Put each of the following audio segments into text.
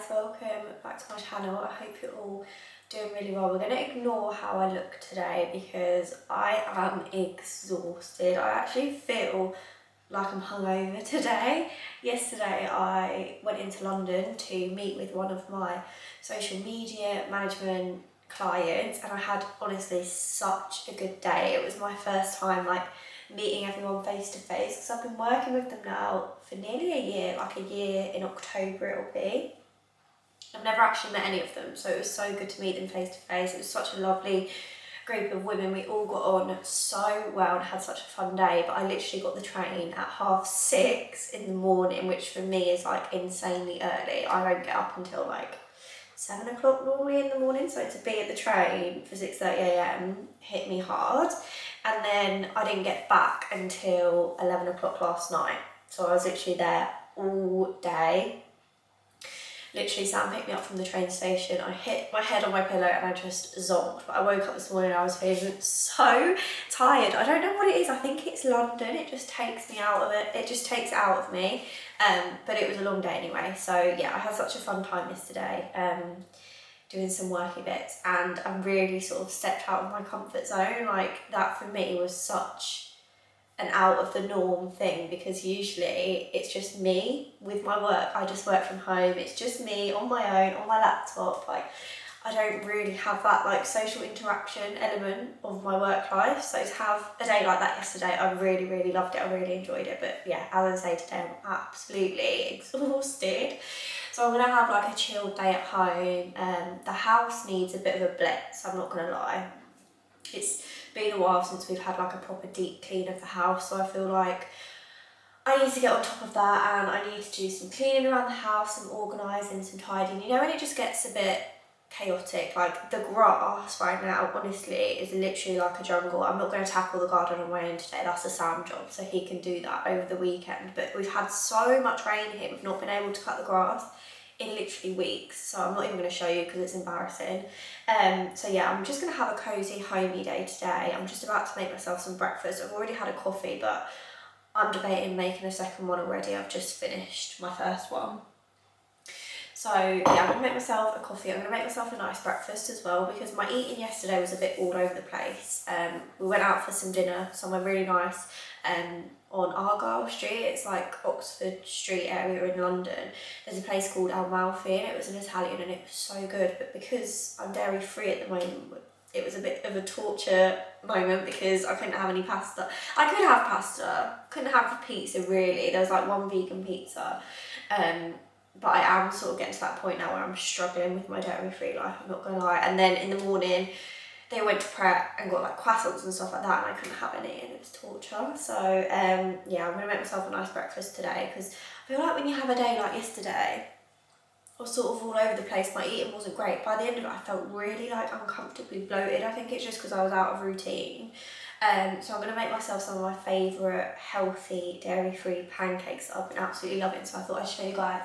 welcome back to my channel. I hope you're all doing really well. We're going to ignore how I look today because I am exhausted. I actually feel like I'm hungover today. Yesterday I went into London to meet with one of my social media management clients and I had honestly such a good day. It was my first time like meeting everyone face to face because I've been working with them now for nearly a year, like a year in October it'll be. I've never actually met any of them, so it was so good to meet them face to face. It was such a lovely group of women. We all got on so well and had such a fun day, but I literally got the train at 6:30 in the morning, which for me is like insanely early. I don't get up until like 7 o'clock normally in the morning, so to be at the train for 6:30 a.m. hit me hard. And then I didn't get back until 11 o'clock last night, so I was literally there all day. Literally, Sam picked me up from the train station. I hit my head on my pillow and I just zonked. But I woke up this morning and I was feeling so tired. I don't know what it is. I think it's London. It just takes me out of it. It just takes it out of me. But it was a long day anyway. So yeah, I had such a fun time yesterday. Doing some worky bits, and I really sort of stepped out of my comfort zone. Like that for me was such an out of the norm thing, because usually it's just me with my work. I just work from home. It's just me on my own, on my laptop. Like I don't really have that like social interaction element of my work life. So to have a day like that yesterday, I really, really loved it. I really enjoyed it. But yeah, as I say, today I'm absolutely exhausted. So I'm gonna have like a chilled day at home. The house needs a bit of a blitz, I'm not gonna lie. It's been a while since we've had like a proper deep clean of the house, so I feel like I need to get on top of that, and I need to do some cleaning around the house, some organising, some tidying. You know when it just gets a bit chaotic, like the grass right now honestly is literally like a jungle. I'm not going to tackle the garden on my own today, that's a Sam job, so he can do that over the weekend. But we've had so much rain here, we've not been able to cut the grass in literally weeks, so I'm not even going to show you because it's embarrassing. So yeah, I'm just going to have a cosy homey day today. I'm just about to make myself some breakfast. I've already had a coffee, but I'm debating making a second one already. I've just finished my first one. So yeah, I'm going to make myself a coffee. I'm going to make myself a nice breakfast as well, because my eating yesterday was a bit all over the place. We went out for some dinner somewhere really nice on Argyle Street. It's like Oxford Street area in London. There's a place called Amalfi and it was an Italian and it was so good. But because I'm dairy free at the moment, it was a bit of a torture moment because I couldn't have any pasta. I could have pasta, couldn't have pizza really. There was like one vegan pizza. But I am sort of getting to that point now where I'm struggling with my dairy-free life, I'm not gonna lie. And then in the morning, they went to prep and got like croissants and stuff like that, and I couldn't have any, and it was torture. So yeah, I'm gonna make myself a nice breakfast today, because I feel like when you have a day like yesterday, I was sort of all over the place. My eating wasn't great. By the end of it, I felt really like uncomfortably bloated. I think it's just because I was out of routine. So I'm gonna make myself some of my favourite healthy dairy-free pancakes that I've been absolutely loving. So I thought I'd show you guys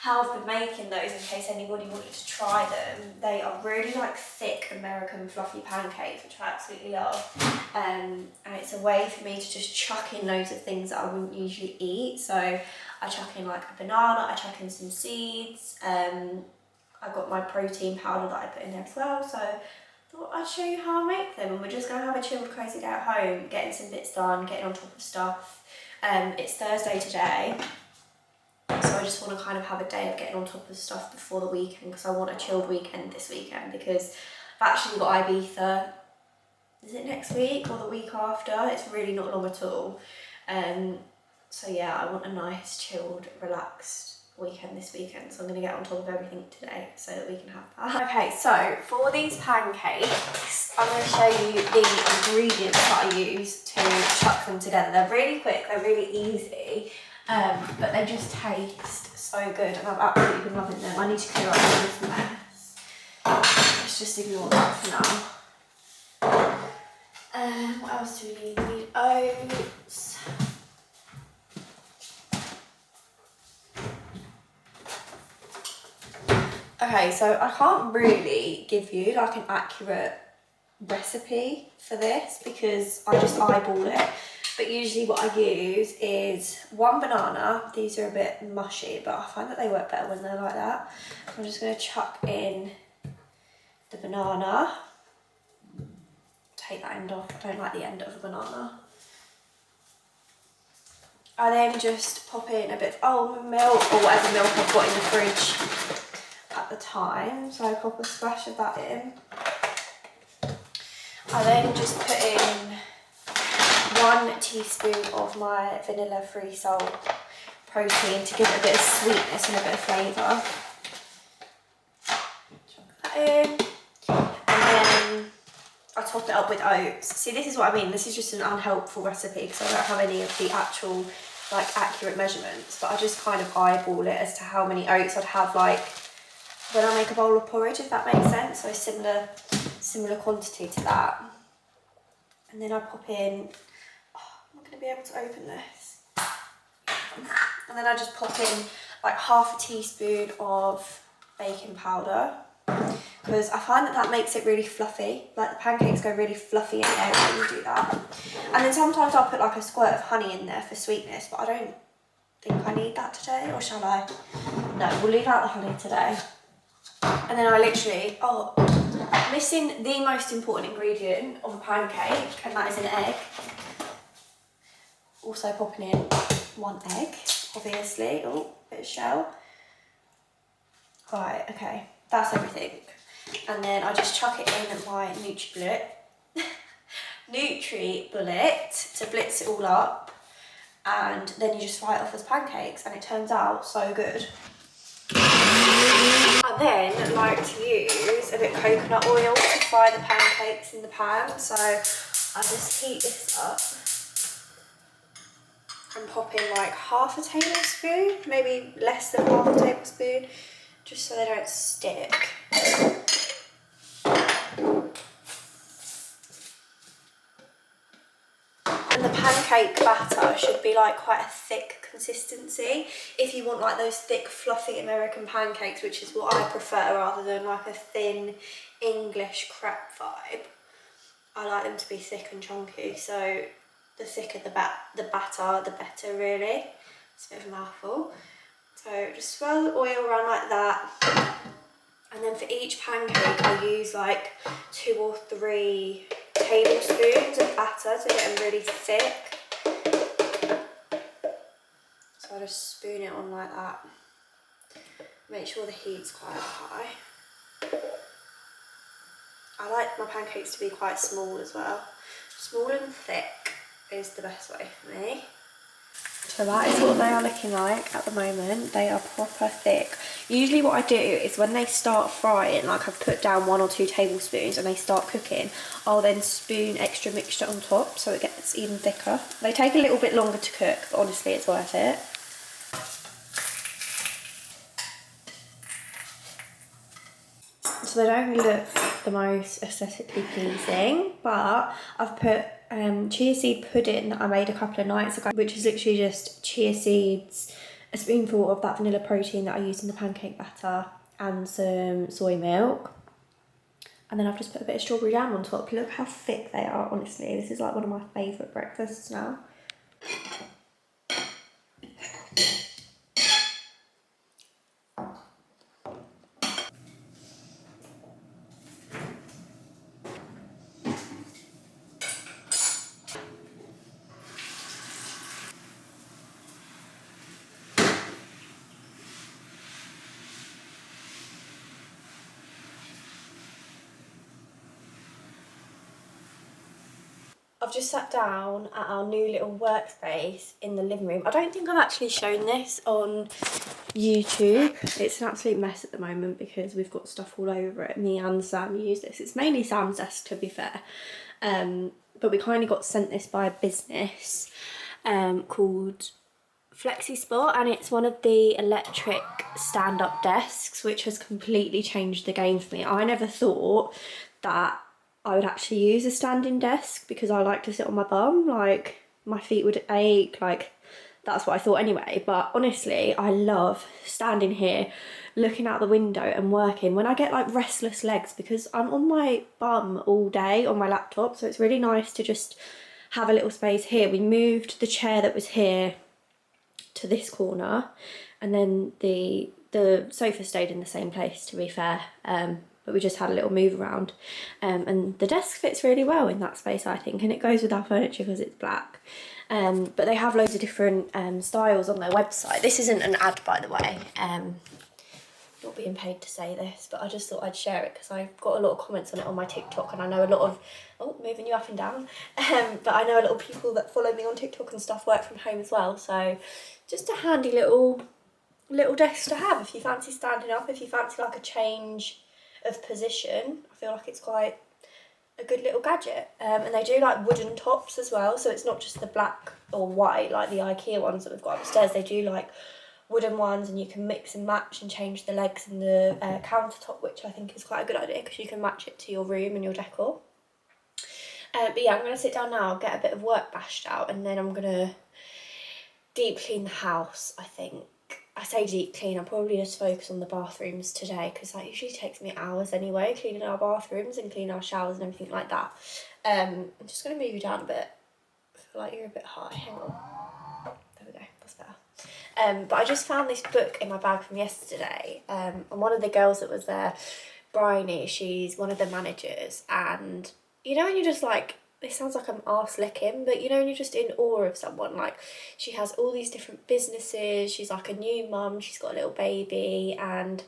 how I've been making those in case anybody wanted to try them. They are really like thick American fluffy pancakes, which I absolutely love. And it's a way for me to just chuck in loads of things that I wouldn't usually eat. So I chuck in like a banana, I chuck in some seeds. I've got my protein powder that I put in there as well. So I thought I'd show you how I make them. And we're just gonna have a chilled, cozy day at home, getting some bits done, getting on top of stuff. It's Thursday today. So I just want to kind of have a day of getting on top of stuff before the weekend, because I want a chilled weekend this weekend, because I've actually got Ibiza, is it next week or the week after? It's really not long at all. So yeah, I want a nice, chilled, relaxed weekend this weekend. So I'm going to get on top of everything today so that we can have that. Okay, so for these pancakes, I'm going to show you the ingredients that I use to chuck them together. They're really quick, they're really easy. But they just taste so good and I've absolutely been loving them. I need to clear up all this mess. Let's just ignore that for now. What else do we need? We need oats. Okay, so I can't really give you like an accurate recipe for this because I just eyeball it. But usually what I use is 1 banana. These are a bit mushy, but I find that they work better when they're like that. I'm just going to chuck in the banana. Take that end off. I don't like the end of a banana. I then just pop in a bit of almond milk or whatever milk I've got in the fridge at the time. So I pop a splash of that in. I then just put in 1 teaspoon of my vanilla-free salt protein to give it a bit of sweetness and a bit of flavour. Chuck that in. And then I top it up with oats. See, this is what I mean. This is just an unhelpful recipe because I don't have any of the actual like accurate measurements, but I just kind of eyeball it as to how many oats I'd have like when I make a bowl of porridge, if that makes sense. So similar quantity to that. And then I pop in, I'm not going to be able to open this. And then I just pop in like half a teaspoon of baking powder, because I find that makes it really fluffy. Like the pancakes go really fluffy in the air when you do that. And then sometimes I'll put like a squirt of honey in there for sweetness, but I don't think I need that today, or shall I? No, we'll leave out the honey today. And then I literally, missing the most important ingredient of a pancake, and that is an egg. Also popping in 1 egg, obviously. Oh, bit of shell. Right, okay, that's everything. And then I just chuck it in my NutriBullet to blitz it all up, and then you just fry it off as pancakes, and it turns out so good. I then like to use a bit of coconut oil to fry the pancakes in the pan, so I just heat this up and pop in like half a tablespoon, maybe less than half a tablespoon, just so they don't stick. And the pancake batter should be like quite a thick consistency if you want like those thick fluffy American pancakes, which is what I prefer rather than like a thin English crepe vibe. I like them to be thick and chunky, so the thicker the batter, the better really. It's a bit of a mouthful. So just swirl the oil around like that. And then for each pancake I use like 2 or 3 tablespoons of batter to get them really thick. So I just spoon it on like that. Make sure the heat's quite high. I like my pancakes to be quite small as well. Small and thick is the best way for me. So that is what they are looking like at the moment. They are proper thick. Usually what I do is when they start frying, like I've put down 1 or 2 tablespoons and they start cooking, I'll then spoon extra mixture on top so it gets even thicker. They take a little bit longer to cook, but honestly it's worth it. So they don't look the most aesthetically pleasing, but I've put chia seed pudding that I made a couple of nights ago, which is literally just chia seeds, a spoonful of that vanilla protein that I used in the pancake batter, and some soy milk. And then I've just put a bit of strawberry jam on top. Look how thick they are, honestly. This is like one of my favourite breakfasts now. I've just sat down at our new little workspace in the living room. I don't think I've actually shown this on YouTube. It's an absolute mess at the moment because we've got stuff all over it. Me and Sam use this. It's mainly Sam's desk, to be fair. But we kind of got sent this by a business called FlexiSpot, and it's one of the electric stand-up desks, which has completely changed the game for me. I never thought that I would actually use a standing desk because I like to sit on my bum, like my feet would ache, like that's what I thought anyway. But honestly, I love standing here looking out the window and working when I get like restless legs because I'm on my bum all day on my laptop, so it's really nice to just have a little space here. We moved the chair that was here to this corner, and then the sofa stayed in the same place, to be fair, but we just had a little move around, and the desk fits really well in that space, I think, and it goes with our furniture because it's black. But they have loads of different styles on their website. This isn't an ad, by the way, not being paid to say this, but I just thought I'd share it because I've got a lot of comments on it on my TikTok, and I know a lot of, moving you up and down, but I know a lot of people that follow me on TikTok and stuff work from home as well, so just a handy little desk to have if you fancy standing up, if you fancy like a change of position. I feel like it's quite a good little gadget. And they do like wooden tops as well, so it's not just the black or white like the IKEA ones that we've got upstairs. They do like wooden ones, and you can mix and match and change the legs and the countertop, which I think is quite a good idea because you can match it to your room and your decor. But yeah, I'm going to sit down now, get a bit of work bashed out, and then I'm going to deep clean the house, I think. I say deep clean, I'll probably just focus on the bathrooms today because that usually takes me hours anyway, cleaning our bathrooms and cleaning our showers and everything like that. I'm just going to move you down a bit. I feel like you're a bit high. Hang on. There we go, that's better. But I just found this book in my bag from yesterday, and one of the girls that was there, Bryony, she's one of the managers, and you know when you're just like, this sounds like I'm arse licking, but you know when you're just in awe of someone, like she has all these different businesses, she's like a new mum, she's got a little baby, and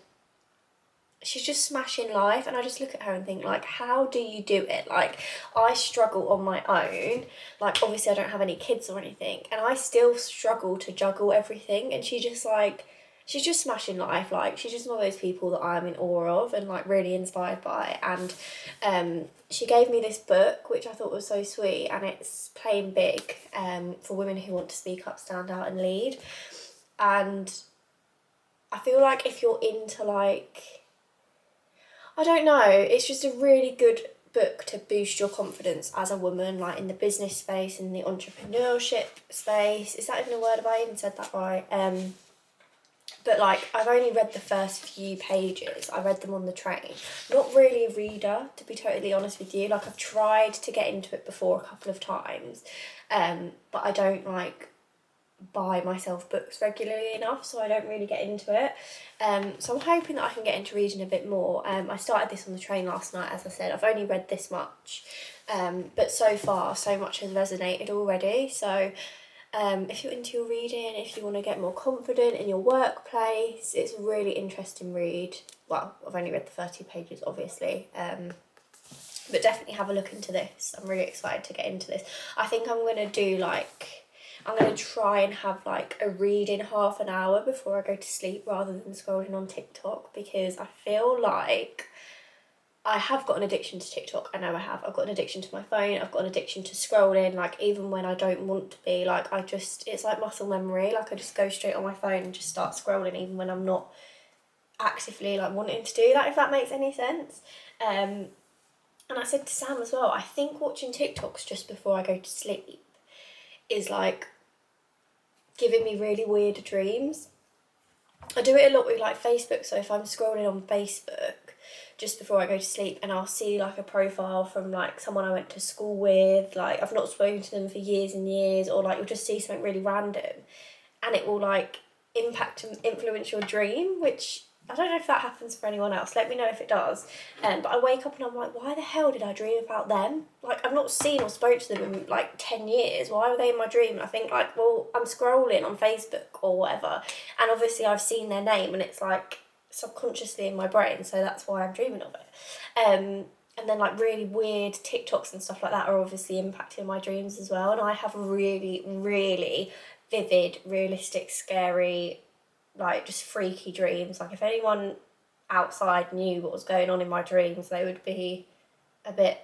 she's just smashing life, and I just look at her and think, like, how do you do it? Like, I struggle on my own, like obviously I don't have any kids or anything, and I still struggle to juggle everything, and she's just smashing life. Like, she's just one of those people that I'm in awe of and like really inspired by. And she gave me this book which I thought was so sweet, and it's Playing Big, for women who want to speak up, stand out and lead. And I feel like if you're into, like, I don't know, it's just a really good book to boost your confidence as a woman, like in the business space, in the entrepreneurship space. Is that even a word? Have I even said that right? But like, I've only read the first few pages. I read them on the train. Not really a reader, to be totally honest with you. Like, I've tried to get into it before a couple of times, but I don't like buy myself books regularly enough, so I don't really get into it. So I'm hoping that I can get into reading a bit more. I started this on the train last night, as I said. I've only read this much, but so far so much has resonated already. So if you're into your reading, if you want to get more confident in your workplace, it's a really interesting read. Well, I've only read the 30 pages, obviously, but definitely have a look into this. I'm really excited to get into this. I think I'm going to try and have like a read in half an hour before I go to sleep rather than scrolling on TikTok, because I feel like I have got an addiction to TikTok. I know I have. I've got an addiction to my phone. I've got an addiction to scrolling. Like, even when I don't want to be, like, it's like muscle memory. Like, I just go straight on my phone and just start scrolling even when I'm not actively like wanting to do that, if that makes any sense. And I said to Sam as well, I think watching TikToks just before I go to sleep is like giving me really weird dreams. I do it a lot with like Facebook, so if I'm scrolling on Facebook just before I go to sleep and I'll see like a profile from like someone I went to school with, like I've not spoken to them for years and years, or like you'll just see something really random and it will like impact and influence your dream, which I don't know if that happens for anyone else. Let me know if it does. But I wake up and I'm like, why the hell did I dream about them? Like, I've not seen or spoke to them in like 10 years. Why were they in my dream? And I think like, well, I'm scrolling on Facebook or whatever, and obviously I've seen their name and it's like subconsciously in my brain, so that's why I'm dreaming of it. And then like really weird TikToks and stuff like that are obviously impacting my dreams as well. And I have really, really vivid, realistic, scary, like just freaky dreams. Like, if anyone outside knew what was going on in my dreams, they would be a bit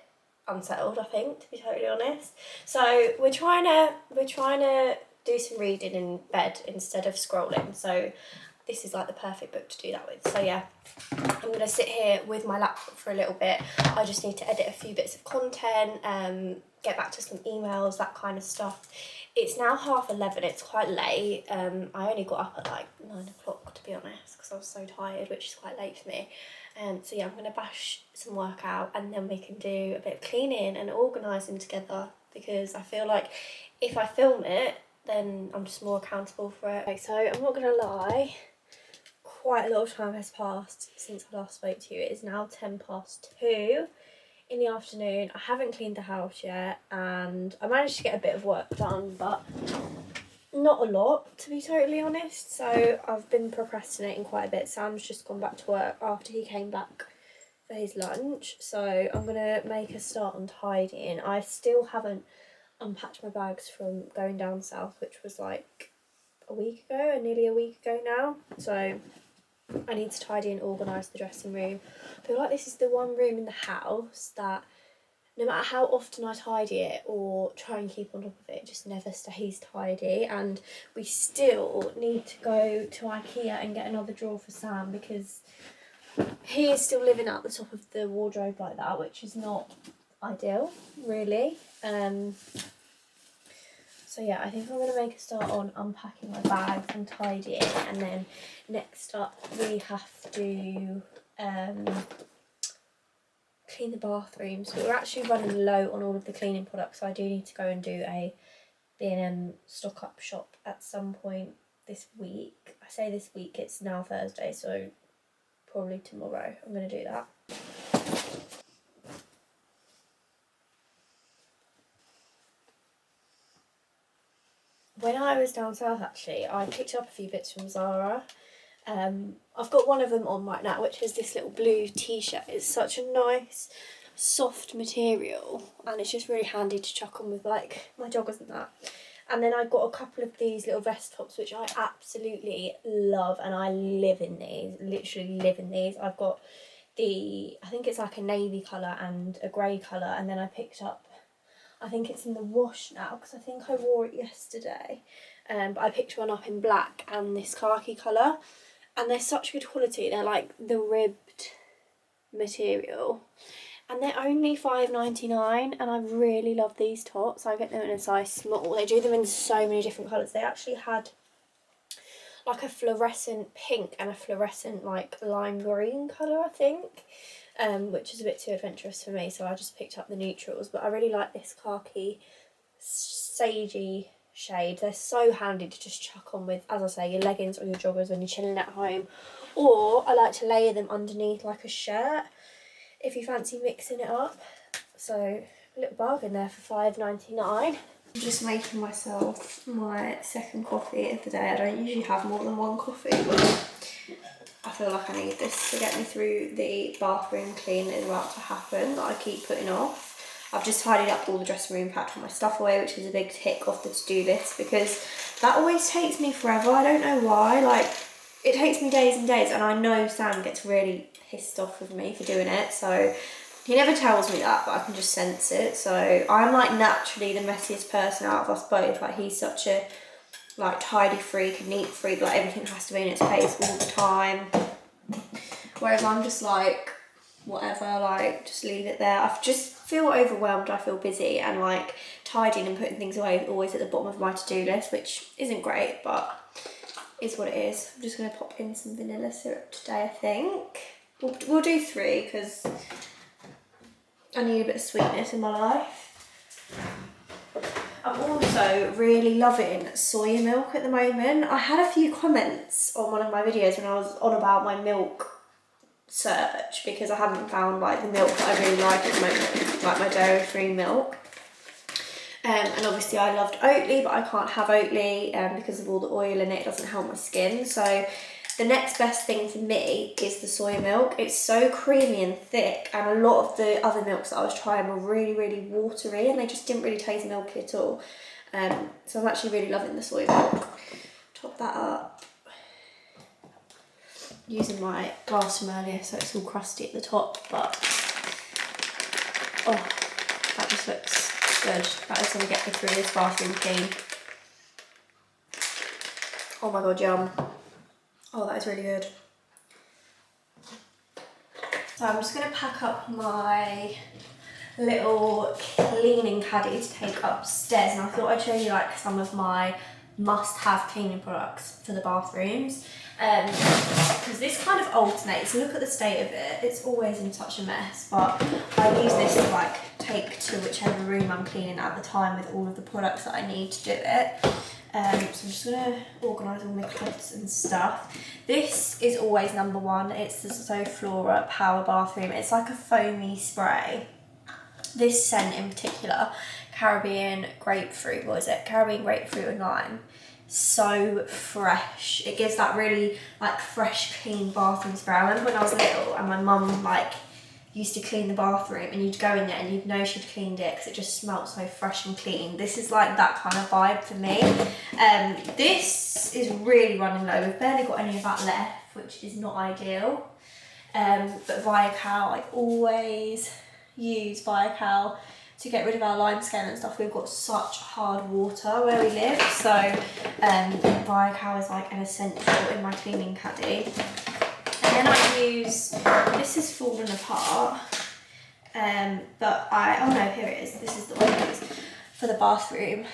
unsettled, I think, to be totally honest. So we're trying to do some reading in bed instead of scrolling. So this is like the perfect book to do that with. So yeah, I'm going to sit here with my laptop for a little bit. I just need to edit a few bits of content, get back to some emails, that kind of stuff. It's now 11:30, it's quite late. I only got up at like 9 o'clock, to be honest, because I was so tired, which is quite late for me. So yeah, I'm going to bash some work out and then we can do a bit of cleaning and organising together. because I feel like if I film it, then I'm just more accountable for it. Okay, so I'm not gonna lie, quite a lot of time has passed since I last spoke to you. It is now 2:10 in the afternoon. I haven't cleaned the house yet, and I managed to get a bit of work done, but not a lot, to be totally honest. So I've been procrastinating quite a bit. Sam's just gone back to work after he came back for his lunch, so I'm gonna make a start on tidying. I still haven't unpacked my bags from going down south, which was like a week ago, nearly a week ago now. So I need to tidy and organise the dressing room. I feel like this is the one room in the house that no matter how often I tidy it or try and keep on top of it, it just never stays tidy. And we still need to go to IKEA and get another drawer for Sam, because he is still living at the top of the wardrobe like that, which is not ideal, really. So yeah, I think I'm going to make a start on unpacking my bags and tidying, and then next up we have to clean the bathrooms. We're actually running low on all of the cleaning products, so I do need to go and do a B&M stock up shop at some point this week. I say this week, it's now Thursday, so probably tomorrow I'm going to do that. When I was down south, actually, I picked up a few bits from Zara. I've got one of them on right now, which is this little blue t-shirt. It's such a nice, soft material, and it's just really handy to chuck on with like my joggers and that. And then I got a couple of these little vest tops, which I absolutely love, and I live in these, literally live in these. I've got I think it's like a navy colour and a grey colour, and then I picked up, I think it's in the wash now, because I think I wore it yesterday. But I picked one up in black and this khaki colour, and they're such good quality. They're like the ribbed material, and they're only £5.99, and I really love these tops. I get them in a size small. They do them in so many different colours. They actually had like a fluorescent pink and a fluorescent like lime green colour, I think. Which is a bit too adventurous for me, so I just picked up the neutrals. But I really like this khaki sagey shade. They're so handy to just chuck on with, as I say, your leggings or your joggers when you're chilling at home. Or I like to layer them underneath like a shirt if you fancy mixing it up. So a little bargain there for £5.99. I'm just making myself my second coffee of the day. I don't usually have more than one coffee, but I feel like I need this to get me through the bathroom clean that is about to happen that I keep putting off. I've just tidied up all the dressing room, packed all my stuff away, which is a big tick off the to-do list, because that always takes me forever. I don't know why. Like, it takes me days and days, and I know Sam gets really pissed off with me for doing it, so he never tells me that, but I can just sense it. So I'm like naturally the messiest person out of us both. Like, he's such a like tidy freak, a neat freak, like everything has to be in its place all the time, whereas I'm just like whatever, like just leave it there. I just feel overwhelmed, I feel busy, and like tidying and putting things away is always at the bottom of my to-do list, which isn't great, but is what it is. I'm just going to pop in some vanilla syrup today, I think. We'll do 3 because I need a bit of sweetness in my life. I'm also really loving soya milk at the moment. I had a few comments on one of my videos when I was on about my milk search, because I haven't found like the milk that I really like at the moment, like my dairy-free milk. And obviously I loved Oatly, but I can't have Oatly because of all the oil in it. It doesn't help my skin. So the next best thing for me is the soy milk. It's so creamy and thick, and a lot of the other milks that I was trying were really, really watery, and they just didn't really taste milky at all. So I'm actually really loving the soy milk. Top that up. Using my glass from earlier, so it's all crusty at the top, but oh, that just looks good. That is going to get me through this bathroom clean. Oh my god, yum. Oh, that is really good. So I'm just going to pack up my little cleaning caddy to take upstairs, and I thought I'd show you like some of my must-have cleaning products for the bathrooms, because this kind of alternates. Look at the state of it, it's always in such a mess, but I use this to like take to whichever room I'm cleaning at the time with all of the products that I need to do it. So I'm just going to organise all my clothes and stuff. This is always number one. It's the Zoflora Power Bathroom. It's like a foamy spray. This scent in particular, Caribbean grapefruit, what is it? Caribbean grapefruit and lime. So fresh. It gives that really like fresh, clean bathroom spray. I remember when I was little and my mum like used to clean the bathroom and you'd go in there and you'd know she'd cleaned it because it just smelled so fresh and clean. This is like that kind of vibe for me. This is really running low. We've barely got any of that left, which is not ideal. But Viacal, I always use Viacal to get rid of our limescale and stuff. We've got such hard water where we live, so Viacal is like an essential in my cleaning caddy. And then I use, this has fallen apart, but oh no, here it is. This is the one I use for the bathroom.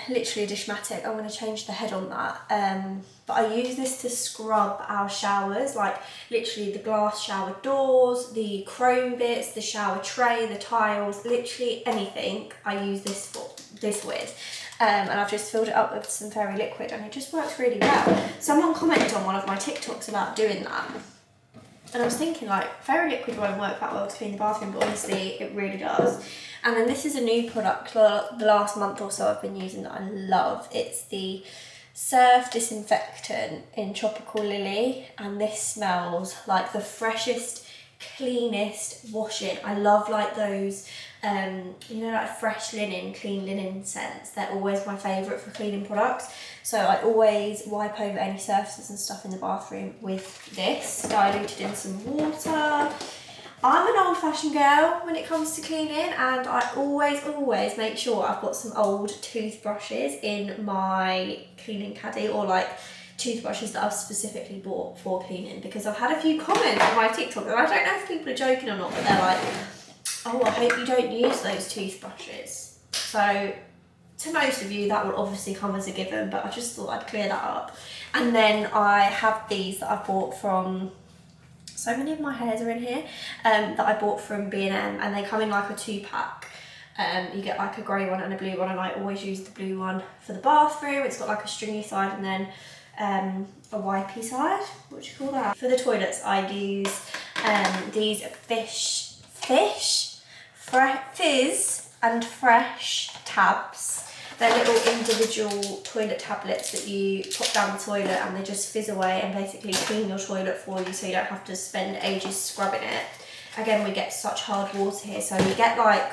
Literally Dishmatic. I'm going to change the head on that. But I use this to scrub our showers, like literally the glass shower doors, the chrome bits, the shower tray, the tiles, literally anything I use this with. And I've just filled it up with some fairy liquid and it just works really well. Someone commented on one of my TikToks about doing that. And I was thinking like, fairy liquid won't work that well to clean the bathroom, but honestly, it really does. And then this is a new product, the last month or so I've been using that I love. It's the Surf Disinfectant in Tropical Lily, and this smells like the freshest, cleanest washing. I love like those, you know, like fresh linen, clean linen scents. They're always my favourite for cleaning products. So I always wipe over any surfaces and stuff in the bathroom with this, diluted in some water. I'm an old-fashioned girl when it comes to cleaning, and I always make sure I've got some old toothbrushes in my cleaning caddy, or like toothbrushes that I've specifically bought for cleaning, because I've had a few comments on my TikTok, and I don't know if people are joking or not, but they're like, oh, I hope you don't use those toothbrushes. So to most of you that will obviously come as a given, but I just thought I'd clear that up. And then I have these that I bought from, so many of my hairs are in here, that I bought from B&M, and they come in like a 2-pack. You get like a grey one and a blue one, and I always use the blue one for the bathroom. It's got like a stringy side and then a wipey side. What do you call that? For the toilets I use these fizz and fresh tabs. They're little individual toilet tablets that you put down the toilet and they just fizz away and basically clean your toilet for you, so you don't have to spend ages scrubbing it. Again, we get such hard water here, so you get like,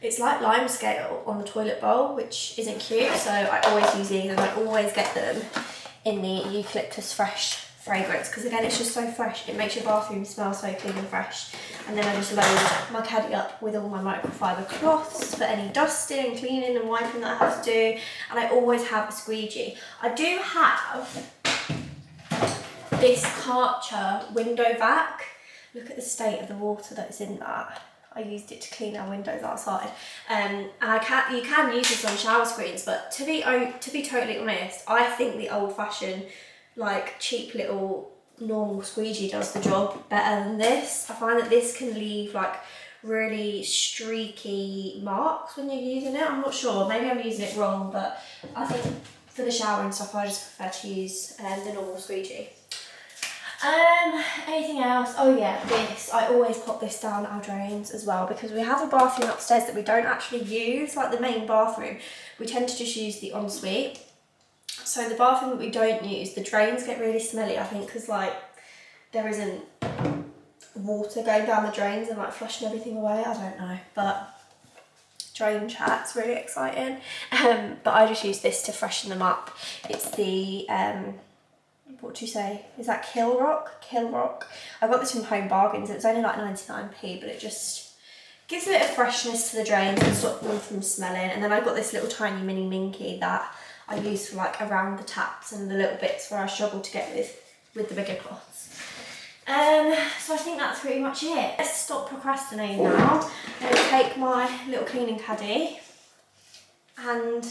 it's like limescale on the toilet bowl, which isn't cute, so I always use these, and I always get them in the Eucalyptus Fresh fragrance, because again, it's just so fresh. It makes your bathroom smell so clean and fresh. And then I just load my caddy up with all my microfiber cloths for any dusting and cleaning and wiping that I have to do. And I always have a squeegee. I do have this Karcher window vac. Look at the state of the water that's in that. I used it to clean our windows outside. And you can use this on shower screens, but to be totally honest, I think the old-fashioned, like cheap little normal squeegee does the job better than this. I find that this can leave like really streaky marks when you're using it. I'm not sure, maybe I'm using it wrong, but I think for the shower and stuff I just prefer to use the normal squeegee. Anything else? Oh yeah, this. I always pop this down our drains as well, because we have a bathroom upstairs that we don't actually use, like the main bathroom. We tend to just use the ensuite. So the bathroom that we don't use, the drains get really smelly, I think, because like there isn't water going down the drains and like flushing everything away. I don't know, but drain chat's really exciting. But I just use this to freshen them up. It's the what do you say? Is that Kilrock? I got this from Home Bargains. It was only like 99p, but it just gives a bit of freshness to the drains and stops them from smelling. And then I got this little tiny mini minky that I use for like around the taps and the little bits where I struggle to get with the bigger cloths. So I think that's pretty much it. Let's stop procrastinating now. I'm going to take my little cleaning caddy and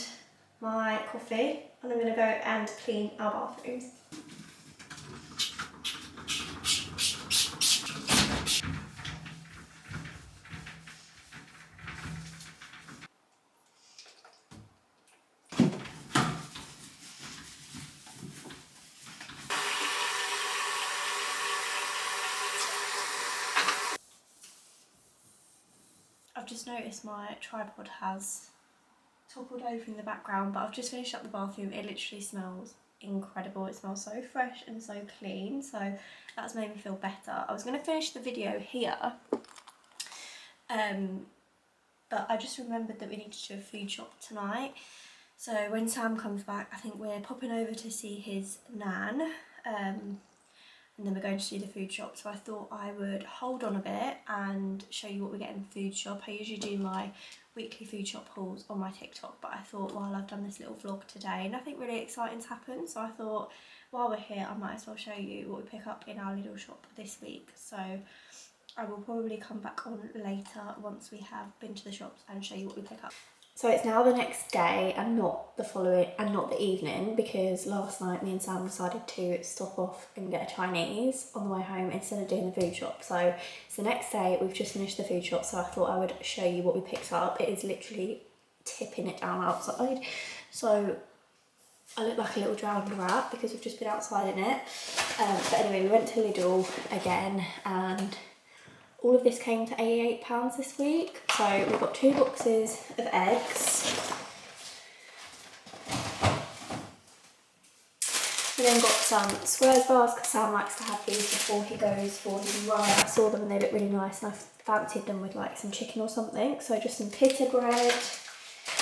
my coffee, and I'm going to go and clean our bathrooms. just noticed my tripod has toppled over in the background, but I've just finished up the bathroom. It literally smells incredible. It smells so fresh and so clean, so that's made me feel better. I was going to finish the video here, but I just remembered that we need to do a food shop tonight. So when Sam comes back, I think we're popping over to see his nan, and then we're going to do the food shop. So I thought I would hold on a bit and show you what we get in the food shop. I usually do my weekly food shop hauls on my TikTok, but I thought while I've done this little vlog today, nothing really exciting's happened, so I thought while we're here I might as well show you what we pick up in our little shop this week. So I will probably come back on later once we have been to the shops and show you what we pick up. So it's now the next day and not the evening, because last night me and Sam decided to stop off and get a Chinese on the way home instead of doing the food shop. So it's the next day, we've just finished the food shop, so I thought I would show you what we picked up. It is literally tipping it down outside, so I look like a little drowned rat because we've just been outside in it. But anyway, we went to Lidl again, and all of this came to £88 this week. So we've got 2 boxes of eggs. We then got some squares bars because Sam likes to have these before he goes for his run. I saw them and they look really nice, and I fancied them with like some chicken or something. So just some pita bread,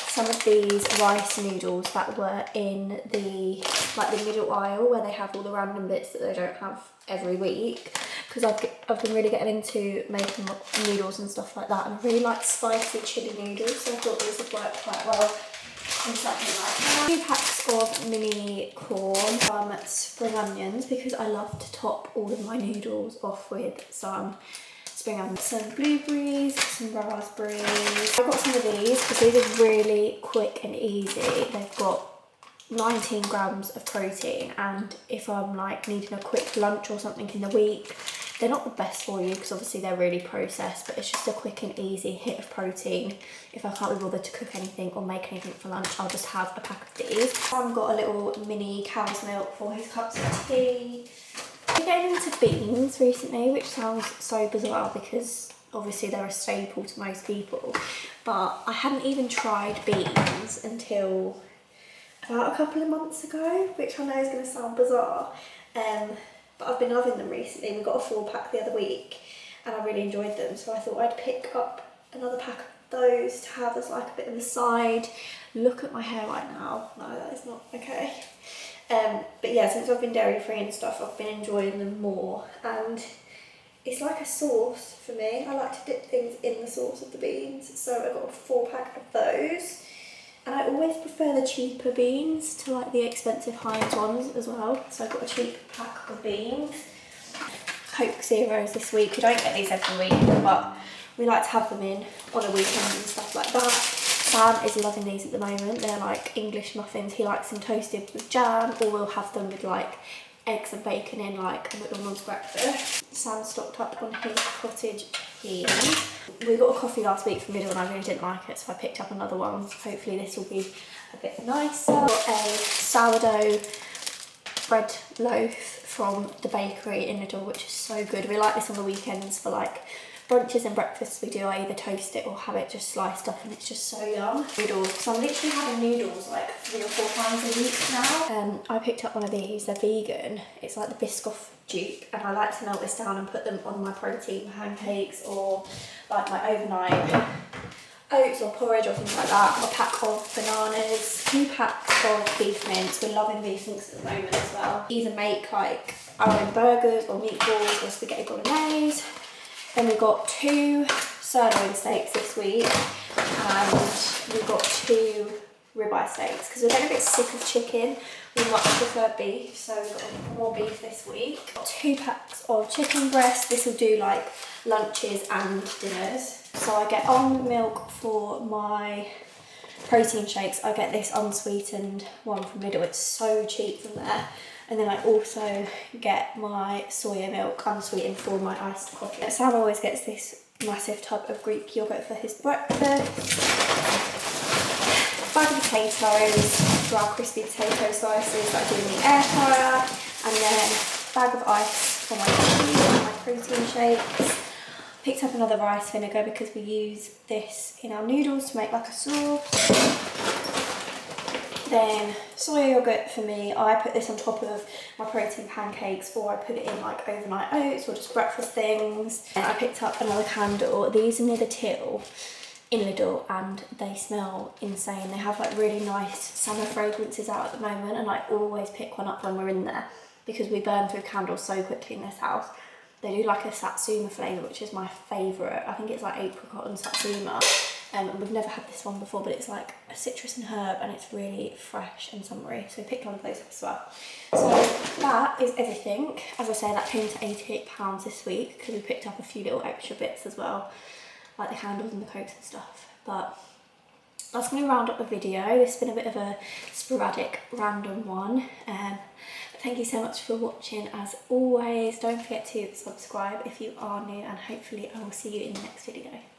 some of these rice noodles that were in the middle aisle where they have all the random bits that they don't have every week, because I've been really getting into making noodles and stuff like that, and I really like spicy chili noodles, so I thought these would work quite well in something like that. 2 packs of mini corn, some spring onions, because I love to top all of my noodles off with some spring onions, some blueberries, some raspberries. I got some of these because these are really quick and easy. They've got 19 grams of protein, and if I'm like needing a quick lunch or something in the week, they're not the best for you because obviously they're really processed, but it's just a quick and easy hit of protein. If I can't be bothered to cook anything or make anything for lunch, I'll just have a pack of these. I've got a little mini cow's milk for his cups of tea. I'm getting into beans recently, which sounds so bizarre because obviously they're a staple to most people, but I hadn't even tried beans until about a couple of months ago, which I know is going to sound bizarre, but I've been loving them recently. We got a 4-pack the other week and I really enjoyed them, so I thought I'd pick up another pack of those to have as like a bit of a side. Look at my hair right now. No, that is not okay. But yeah, since I've been dairy free and stuff, I've been enjoying them more, and it's like a sauce for me. I like to dip things in the sauce of the beans, so I got a 4-pack of those. And I always prefer the cheaper beans to like the expensive Heinz ones as well. So I got a cheap pack of beans. Coke Zeros this week. We don't get these every week, but we like to have them in on a weekend and stuff like that. Sam is loving these at the moment. They're like English muffins. He likes them toasted with jam, or we'll have them with like eggs and bacon in like a McDonald's breakfast. Sam stocked up on his cottage cheese. We got a coffee last week from Lidl and I really didn't like it, so I picked up another one. Hopefully this will be a bit nicer. Got a sourdough bread loaf from the bakery in Lidl, which is so good. We like this on the weekends for like brunches and breakfasts we do. I either toast it or have it just sliced up, and it's just so yum. Noodles. So I'm literally having noodles like 3 or 4 times a week now. I picked up one of these. They're vegan. It's like the Biscoff dupe, and I like to melt this down and put them on my protein pancakes or like my overnight oats or porridge or things like that. A pack of bananas, 2 packs of beef mince. We're loving beef mince at the moment as well. Either make like our own burgers or meatballs or spaghetti bolognese. Then we got 2 sirloin steaks this week, and we got 2 ribeye steaks because we're getting a bit sick of chicken. We much prefer beef, so we've got more beef this week. Got 2 packs of chicken breast. This will do like lunches and dinners. So I get almond milk for my protein shakes. I get this unsweetened one from Lidl. It's so cheap from there. And then I also get my soya milk unsweetened for my iced coffee. Sam always gets this massive tub of Greek yoghurt for his breakfast. Bag of potatoes for our crispy potato slices that I do in the air fryer. And then bag of ice for my coffee and my protein shakes. Picked up another rice vinegar because we use this in our noodles to make like a sauce. Then soy yogurt for me, I put this on top of my protein pancakes, or I put it in like overnight oats or just breakfast things. And I picked up another candle. These are near the till in Lidl and they smell insane. They have like really nice summer fragrances out at the moment, and I always pick one up when we're in there because we burn through candles so quickly in this house. They do like a satsuma flavour, which is my favourite. I think it's like apricot and satsuma. And we've never had this one before, but it's like a citrus and herb and it's really fresh and summery. So we picked one of those up as well. So that is everything. As I say, that came to £88 this week because we picked up a few little extra bits as well, like the candles and the cokes and stuff. But that's going to round up the video. This has been a bit of a sporadic, random one. But thank you so much for watching as always. Don't forget to subscribe if you are new, and hopefully I will see you in the next video.